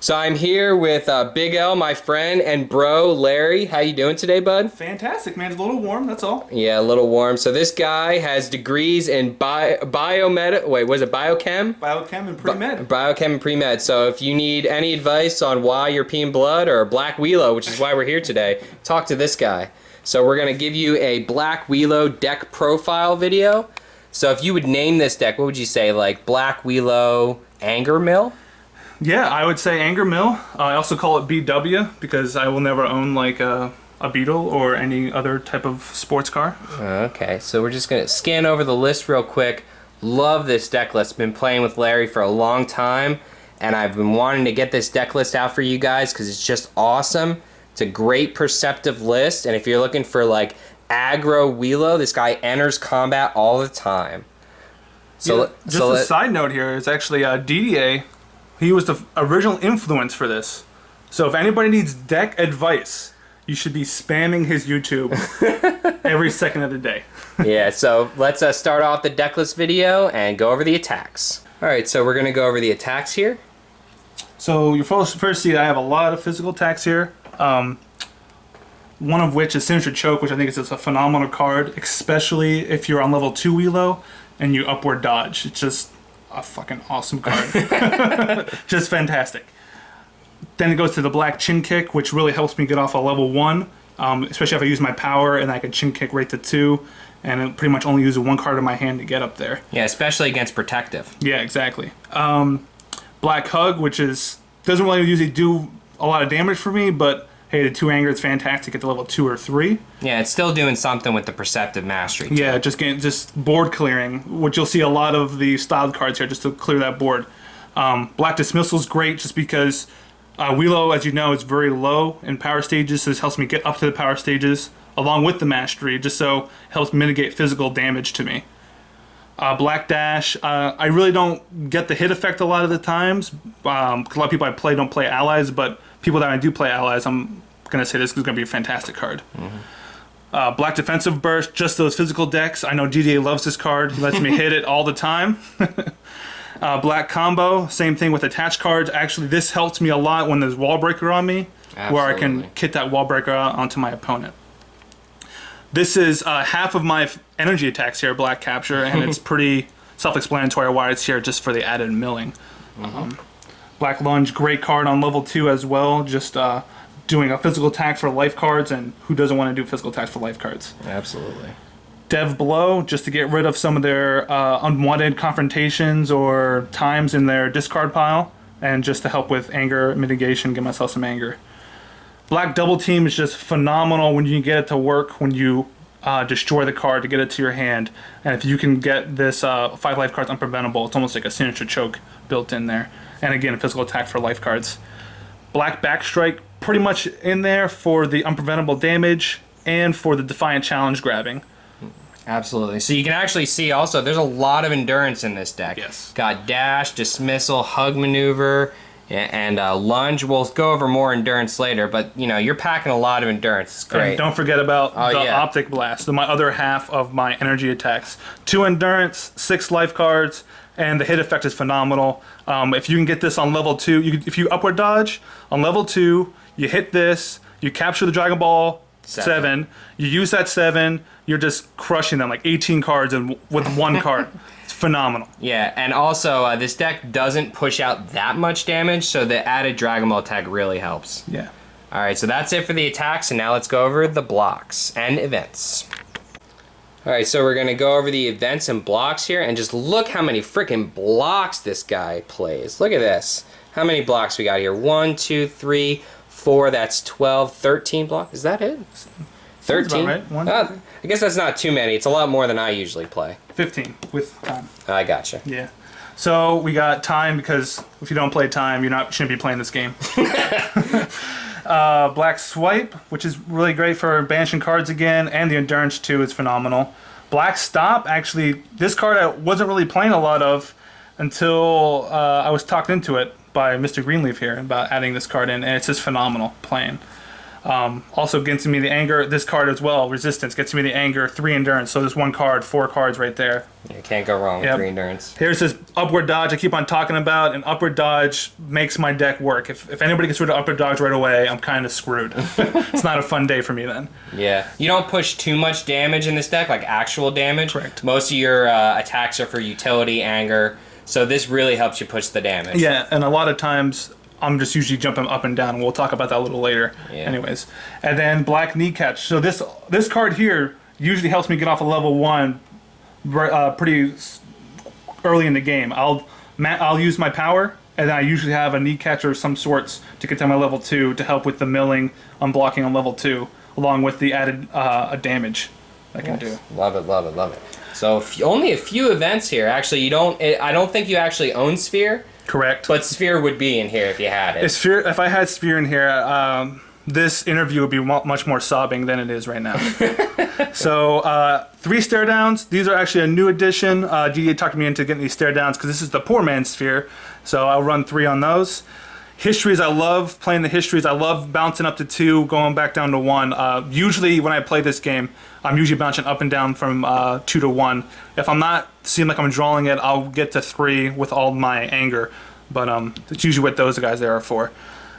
So I'm here with Big L, my friend, and bro, Larry. How you doing today, bud? Fantastic, man. It's a little warm, that's all. Yeah, a little warm. So this guy has degrees in biochem? Biochem and pre-med. Biochem and pre-med. So if you need any advice on why you're peeing blood or Black Wheelo, which is why we're here today, talk to this guy. So we're going to give you a Black Wheelo deck profile video. So if you would name this deck, what would you say? Like Black Wheelo Anger Mill? Yeah, I would say Anger Mill. I also call it BW because I will never own like a Beetle or any other type of sports car. Okay, so we're just going to scan over the list real quick. Love this deck list. Been playing with Larry for a long time, and I've been wanting to get this deck list out for you guys because it's just awesome. It's a great perceptive list, and if you're looking for like aggro Wheelo, this guy enters combat all the time. So yeah, just a side note here is actually DDA. He was the original influence for this. So if anybody needs deck advice, you should be spamming his YouTube every second of the day. Yeah, so let's start off the deck list video and go over the attacks. All right, so we're going to go over the attacks here. So you first see I have a lot of physical attacks here. One of which is Signature Choke, which I think is just a phenomenal card, especially if you're on level 2 Wheelo and you upward dodge. It's just a fucking awesome card. Just fantastic. Then it goes to the Black Chin Kick, which really helps me get off a level 1, especially if I use my power and I can Chin Kick right to 2, and it pretty much only uses one card in my hand to get up there. Yeah, especially against Protective. Yeah, exactly. Black Hug, which doesn't really usually do a lot of damage for me, but hey, the 2 anger is fantastic at the level 2 or 3. Yeah, it's still doing something with the Perceptive Mastery. Yeah, just board clearing, which you'll see a lot of the styled cards here just to clear that board. Black Dismissal is great just because Wheelo, as you know, is very low in power stages, so this helps me get up to the power stages along with the Mastery, just so it helps mitigate physical damage to me. Black Dash, I really don't get the hit effect a lot of the times. 'Cause a lot of people I play don't play allies, but people that I do play allies, I'm going to say this is going to be a fantastic card. Mm-hmm. Black Defensive Burst, just those physical decks. I know DDA loves this card. He lets me hit it all the time. Black Combo, same thing with attached cards. Actually, this helps me a lot when there's Wall Breaker on me, where I can kit that Wall Breaker out onto my opponent. This is half of my energy attacks here, Black Capture, and it's pretty self-explanatory why it's here, just for the added milling. Mm-hmm. Black Lunge, great card on level 2 as well, just doing a physical attack for life cards, and who doesn't want to do physical attacks for life cards? Absolutely. Dev Blow, just to get rid of some of their unwanted confrontations or times in their discard pile, and just to help with anger mitigation, get myself some anger. Black Double Team is just phenomenal when you can get it to work, when you destroy the card to get it to your hand. And if you can get this 5 life cards unpreventable, it's almost like a Signature Choke built in there. And again, a physical attack for life cards. Black Backstrike, pretty much in there for the unpreventable damage and for the Defiant Challenge grabbing. Absolutely. So you can actually see also there's a lot of endurance in this deck. Yes. Got Dash, Dismissal, Hug Maneuver, and Lunge. We'll go over more endurance later, but you know, you're packing a lot of endurance. It's great. And don't forget about the Optic Blast, my other half of my energy attacks. 2 endurance, 6 life cards, and the hit effect is phenomenal. If you can get this on level 2, if you upward dodge, on level 2, you hit this, you capture the Dragon Ball 7, you use that 7, you're just crushing them, like 18 cards with 1 card. It's phenomenal. Yeah, and also this deck doesn't push out that much damage, so the added Dragon Ball tag really helps. Yeah. All right, so that's it for the attacks, and now let's go over the blocks and events. All right, so we're going to go over the events and blocks here, and just look how many freaking blocks this guy plays. Look at this. How many blocks we got here? 1, 2, 3, 4, that's 12, 13 blocks. Is that it? 13? Right. I guess that's not too many. It's a lot more than I usually play. 15 with time. I gotcha. Yeah. So we got time because if you don't play time, shouldn't be playing this game. Black Swipe, which is really great for banishing cards again, and the Endurance too is phenomenal. Black Stop, actually, this card I wasn't really playing a lot of until I was talked into it by Mr. Greenleaf here about adding this card in, and it's just phenomenal playing. Also gets me the anger. This card as well, resistance, gets me the anger, 3 endurance. So there's 1 card, 4 cards right there. You can't go wrong with 3 endurance. Here's this upward dodge I keep on talking about, and upward dodge makes my deck work. If anybody gets rid of upward dodge right away, I'm kind of screwed. It's not a fun day for me then. Yeah. You don't push too much damage in this deck, like actual damage. Correct. Most of your attacks are for utility, anger, so this really helps you push the damage. Yeah, and a lot of times I'm just usually jumping up and down, and we'll talk about that a little later. Yeah. Anyways, and then black knee catch. So this card here usually helps me get off a level 1 pretty early in the game. I'll use my power, and then I usually have a knee catch or some sorts to get to my level 2 to help with the milling, unblocking on level 2, along with the added damage I can do. Love it, love it, love it. So only a few events here. Actually, I don't think you actually own Sphere. Correct. But Sphere would be in here if you had it. If I had Sphere in here, this interview would be much more sobbing than it is right now. So 3 stare downs. These are actually a new addition. GA talked me into getting these stare downs because this is the poor man's Sphere. So I'll run 3 on those. Histories, I love playing the histories. I love bouncing up to 2, going back down to 1. Usually when I play this game, I'm usually bouncing up and down from 2 to 1. If I'm not seeing like I'm drawing it, I'll get to 3 with all my anger. But it's usually what those guys there are for.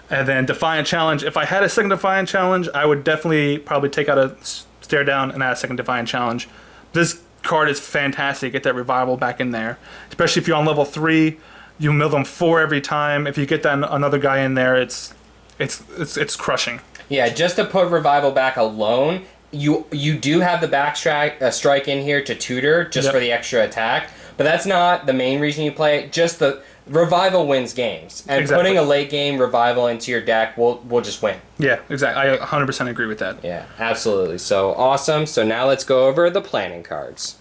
And then Defiant Challenge. If I had a second Defiant Challenge, I would definitely probably take out a stare down and add a second Defiant Challenge. This card is fantastic. Get that revival back in there. Especially if you're on level 3. You mill them 4 every time. If you get that another guy in there, it's crushing. Yeah, just to put revival back alone, you do have the back strike in here to tutor just for the extra attack, but that's not the main reason you play it. Just the revival wins games, and putting a late game revival into your deck will just win. Yeah, exactly. I 100% agree with that. Yeah, absolutely. So awesome. So now let's go over the planning cards.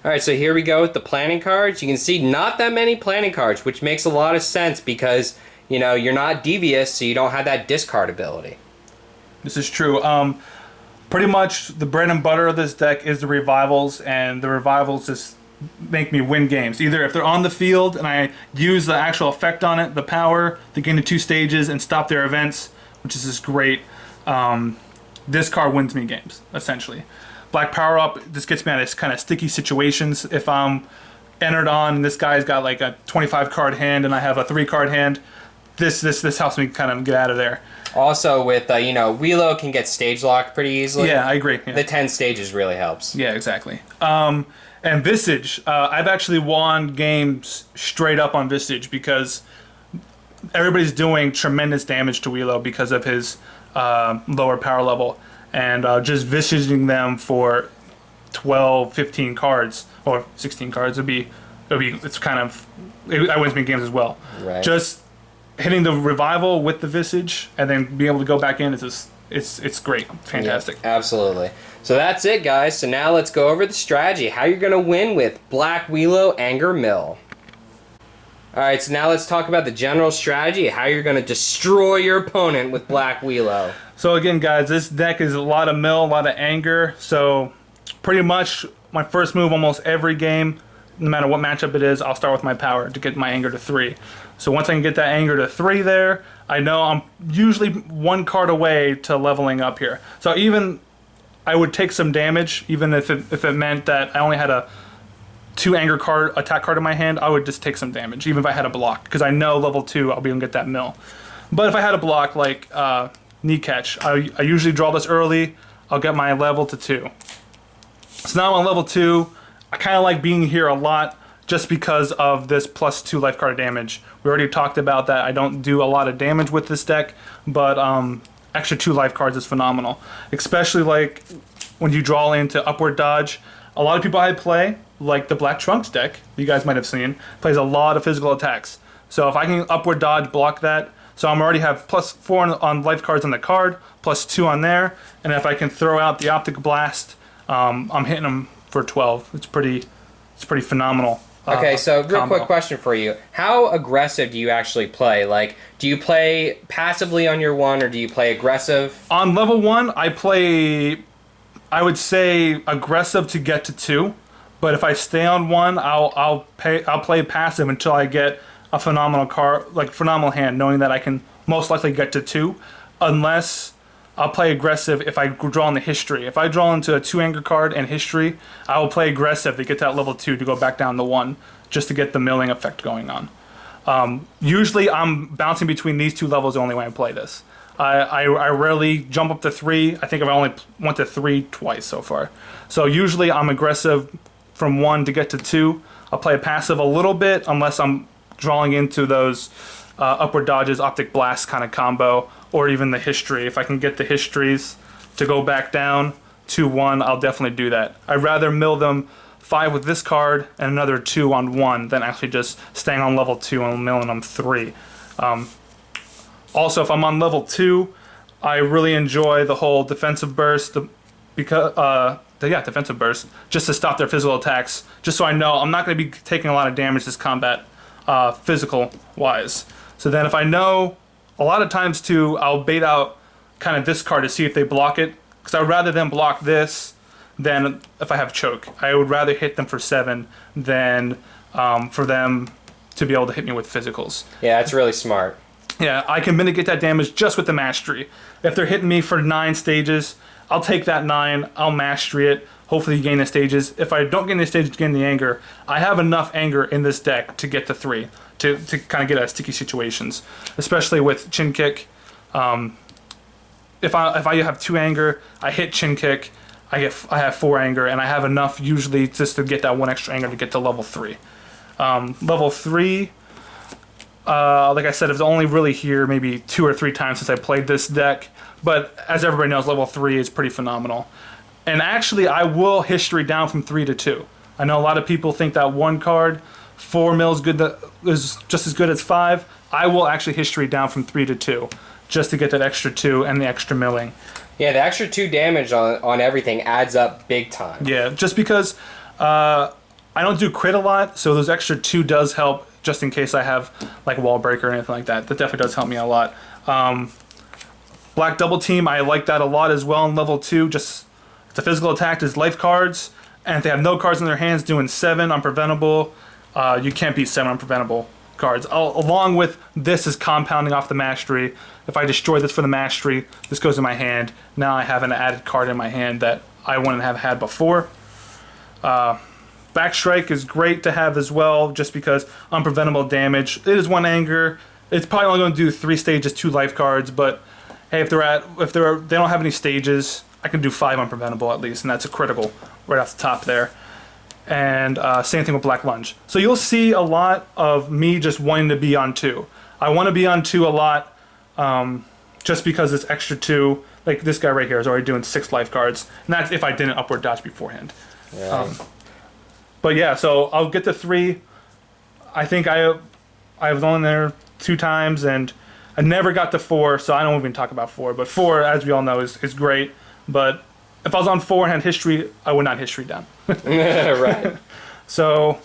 Alright, so here we go with the planning cards. You can see not that many planning cards, which makes a lot of sense because, you know, you're not devious, so you don't have that discard ability. This is true. Pretty much the bread and butter of this deck is the revivals, and the revivals just make me win games. Either if they're on the field and I use the actual effect on it, the power, to get into 2 stages and stop their events, which is just great. This card wins me games, essentially. Black Power Up just gets me out of kind of sticky situations. If I'm entered on and this guy's got like a 25 card hand and I have a 3 card hand, this helps me kind of get out of there. Also with, Wheelo can get stage locked pretty easily. Yeah, I agree. Yeah. The 10 stages really helps. Yeah, exactly. And Visage, I've actually won games straight up on Visage because everybody's doing tremendous damage to Wheelo because of his lower power level. And just visaging them for 12, 15 cards, or 16 cards, that wins me games as well. Right. Just hitting the revival with the visage and then being able to go back in, it's great. Fantastic. Yeah, absolutely. So that's it, guys. So now let's go over the strategy, how you're going to win with Black Wheelo Anger Mill. Alright, so now let's talk about the general strategy, how you're going to destroy your opponent with Black Wheelo. So again, guys, this deck is a lot of mill, a lot of anger. So pretty much my first move almost every game, no matter what matchup it is, I'll start with my power to get my anger to 3. So once I can get that anger to 3 there, I know I'm usually 1 card away to leveling up here. So even I would take some damage, even if it meant that I only had a 2 anger card, attack card in my hand, I would just take some damage, even if I had a block, because I know level 2 I'll be able to get that mill. But if I had a block like knee catch, I usually draw this early, I'll get my level to 2. So now I'm on level 2, I kind of like being here a lot just because of this plus 2 life card damage. We already talked about that. I don't do a lot of damage with this deck, but extra 2 life cards is phenomenal. Especially like when you draw into upward dodge. A lot of people I play, like the Black Trunks deck, you guys might have seen, plays a lot of physical attacks. So if I can upward dodge, block that, so I'm already have plus 4 on life cards on the card, plus 2 on there, and if I can throw out the Optic Blast, I'm hitting them for 12. It's pretty phenomenal. Okay, so real combo. quick question for you. How aggressive do you actually play? Like, do you play passively on your 1, or do you play aggressive? On level 1, I play, I would say, aggressive to get to 2. But if I stay on 1, I'll play passive until I get a phenomenal hand, knowing that I can most likely get to 2, unless I'll play aggressive if I draw in the history. If I draw into a 2 anger card and history, I will play aggressive to get to that level 2 to go back down to 1, just to get the milling effect going on. Usually I'm bouncing between these 2 levels the only way I play this. I rarely jump up to 3. I think I've only went to 3 twice so far. So usually I'm aggressive from 1 to get to 2. I'll play a passive a little bit unless I'm drawing into those upward dodges, optic blast kind of combo, or even the history. If I can get the histories to go back down to 1, I'll definitely do that. I'd rather mill them 5 with this card and another 2 on 1 than actually just staying on level 2 and milling them 3. Also, if I'm on level 2, I really enjoy the whole defensive burst, defensive burst, just to stop their physical attacks, just so I know I'm not going to be taking a lot of damage this combat, physical-wise. So then if I know, a lot of times too, I'll bait out kind of this card to see if they block it, because I would rather them block this than if I have choke. I would rather hit them for 7 than for them to be able to hit me with physicals. Yeah, that's really smart. Yeah, I can mitigate that damage just with the mastery. If they're hitting me for 9 stages, I'll take that 9, I'll mastery it, hopefully gain the stages. If I don't gain the stages to gain the anger, I have enough anger in this deck to get to 3, to kind of get out of sticky situations, especially with chin kick. If I have 2 anger, I hit chin kick, I have 4 anger, and I have enough usually just to get that 1 extra anger to get to level 3. Level 3, like I said, it's only really here maybe 2 or 3 times since I played this deck, but as everybody knows, level 3 is pretty phenomenal. And actually, I will history down from 3 to 2. I know a lot of people think that 1 card, 4 mil is just as good as 5. I will actually history down from 3 to 2, just to get that extra 2 and the extra milling. Yeah, the extra 2 damage on everything adds up big time. Yeah, just because I don't do crit a lot, so those extra 2 does help, just in case I have like wall breaker or anything like that. That definitely does help me a lot. Black double team, I like that a lot as well in level 2. Just it's a physical attack, is life cards, and if they have no cards in their hands, doing 7 unpreventable. You can't beat 7 unpreventable cards. Along with this is compounding off the mastery. If I destroy this for the mastery, this goes in my hand. Now I have an added card in my hand that I wouldn't have had before. Backstrike is great to have as well, just because unpreventable damage. It is 1 anger. It's probably only going to do 3 stages, 2 life cards, but hey, if they don't have any stages, I can do 5 unpreventable at least, and that's a critical right off the top there. And same thing with Black Lunge. So you'll see a lot of me just wanting to be on 2. I want to be on 2 a lot, just because this extra 2, like this guy right here is already doing 6 life cards, and that's if I didn't upward dodge beforehand. Yeah. But yeah, so I'll get to 3. I think I was only there 2 times, and I never got to 4, so I don't even talk about 4. But 4, as we all know, is great. But if I was on 4 and had history, I would not history down. Right. So,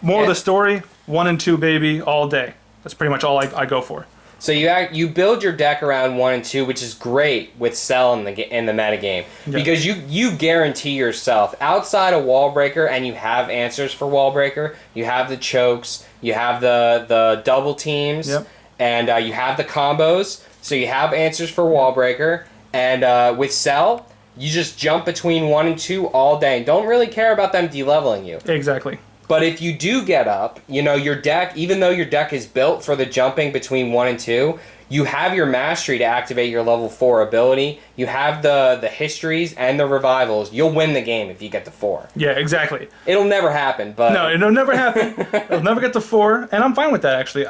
more of the story, 1 and 2, baby, all day. That's pretty much all I go for. So you build your deck around 1 and 2, which is great with Cell in the metagame. Yeah. Because you guarantee yourself, outside of Wall Breaker, and you have answers for Wall Breaker, you have the chokes, you have the double teams, yep. And you have the combos, so you have answers for Wall Breaker. And with Cell, you just jump between 1 and 2 all day and don't really care about them de-leveling you. Exactly. But if you do get up, your deck, even though your deck is built for the jumping between 1 and 2, you have your mastery to activate your level 4 ability. You have the histories and the revivals. You'll win the game if you get to 4. Yeah, exactly. It'll never happen, but... No, it'll never happen. It'll never get to 4, and I'm fine with that, actually.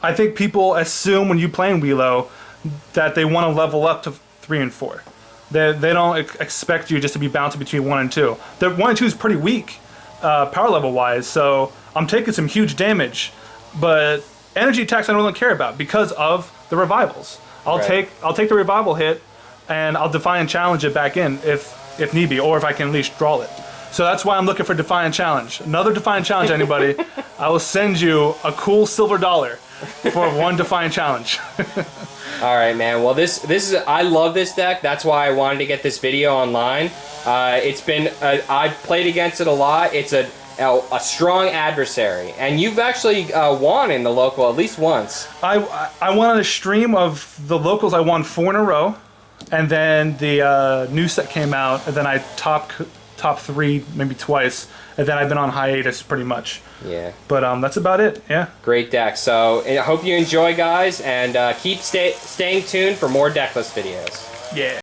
I think people assume when you play in Wheelo that they want to level up to 3 and 4. They don't expect you just to be bouncing between 1 and 2. The 1 and 2 is pretty weak. Power level wise, so I'm taking some huge damage, but energy attacks I don't really care about because of the revivals. I'll take the revival hit, and I'll Defiant Challenge it back in if need be, or if I can at least draw it. So that's why I'm looking for Defiant Challenge. Another Defiant Challenge, anybody. I will send you a cool silver dollar for 1 Defiant Challenge. All right, man. Well, this is I love this deck. That's why I wanted to get this video online. It's been I've played against it a lot. It's a strong adversary, and you've actually won in the local at least once. I won on a stream of the locals. I won 4 in a row. And then the new set came out, and then I top 3 maybe twice, and then I've been on hiatus pretty much. Yeah. But that's about it. Yeah. Great deck. So I hope you enjoy, guys, and keep staying tuned for more decklist videos. Yeah.